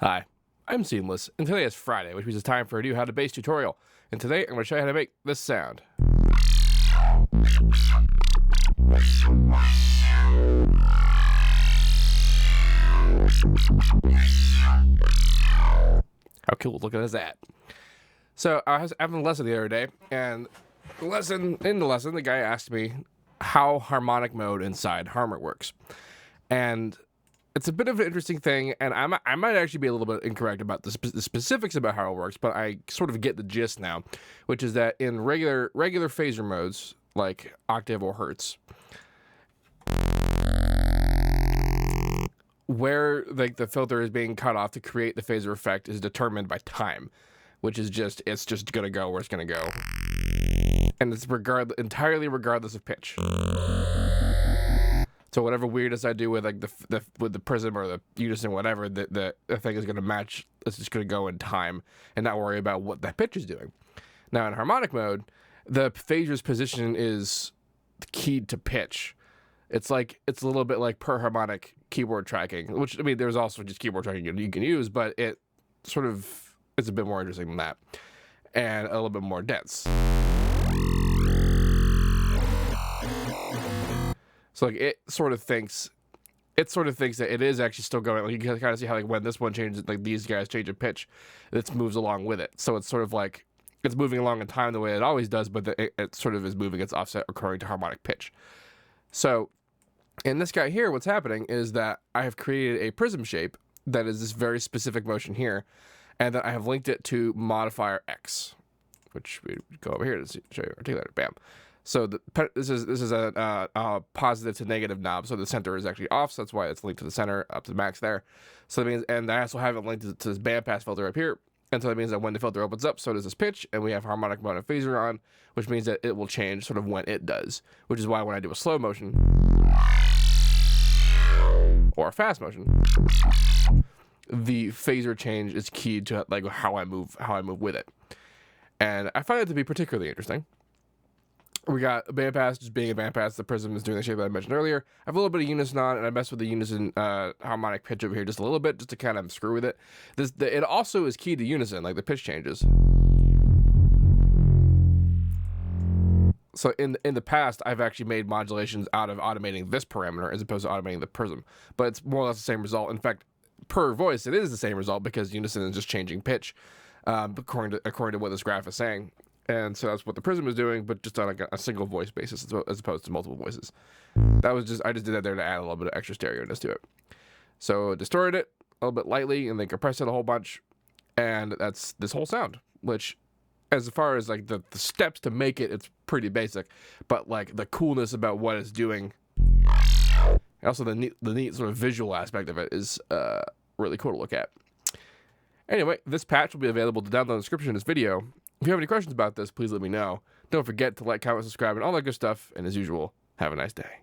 Hi, I'm Seamless, and today is Friday, which means it's time for a new How to Bass tutorial. And today, I'm going to show you how to make this sound. How cool looking is that? So, I was having a lesson the other day, and in the lesson, the guy asked me how harmonic mode inside Harmor works. And it's a bit of an interesting thing, and I might actually be a little bit incorrect about the specifics about how it works, but I sort of get the gist now, which is that in regular phaser modes, like octave or hertz, where like the filter is being cut off to create the phaser effect is determined by time, which is it's just gonna go where it's gonna go, and it's entirely regardless of pitch. So whatever weirdness I do with like the prism or the unison, whatever, the thing is gonna match. It's just gonna go in time and not worry about what that pitch is doing. Now in harmonic mode, the phaser's position is keyed to pitch. It's a little bit like per harmonic keyboard tracking, which I mean, there's also just keyboard tracking you can use, but it sort of is a bit more interesting than that and a little bit more dense. So like it sort of thinks that it is actually still going. Like you can kind of see how like when this one changes, like these guys change a pitch, it moves along with it. So it's sort of like it's moving along in time the way it always does, but it sort of is moving its offset according to harmonic pitch. So in this guy here, what's happening is that I have created a prism shape that is this very specific motion here, and then I have linked it to modifier X, which we go over here to show you articulator. Bam. So this is a positive to negative knob. So the center is actually off. So that's why it's linked to the center up to the max there. So that means, and I also have it linked to this bandpass filter up here. And so that means that when the filter opens up, so does this pitch, and we have harmonic mode and phaser on, which means that it will change sort of when it does. Which is why when I do a slow motion or a fast motion, the phaser change is keyed to like how I move with it. And I find it to be particularly interesting. We got a bandpass just being a bandpass. The prism is doing the shape that I mentioned earlier. I have a little bit of unison on, and I mess with the unison harmonic pitch over here just a little bit, just to kind of screw with it. It also is key to unison, like the pitch changes. So in the past, I've actually made modulations out of automating this parameter as opposed to automating the prism, but it's more or less the same result. In fact, per voice, it is the same result because unison is just changing pitch according to what this graph is saying. And so that's what the prism is doing, but just on like a single voice basis as opposed to multiple voices. I just did that there to add a little bit of extra stereo-ness to it. So distorted it a little bit lightly and then compressed it a whole bunch. And that's this whole sound, which as far as like the steps to make it, it's pretty basic. But like the coolness about what it's doing, and also the neat sort of visual aspect of it is really cool to look at. Anyway, this patch will be available to download in the description of this video. If you have any questions about this, please let me know. Don't forget to like, comment, subscribe, and all that good stuff. And as usual, have a nice day.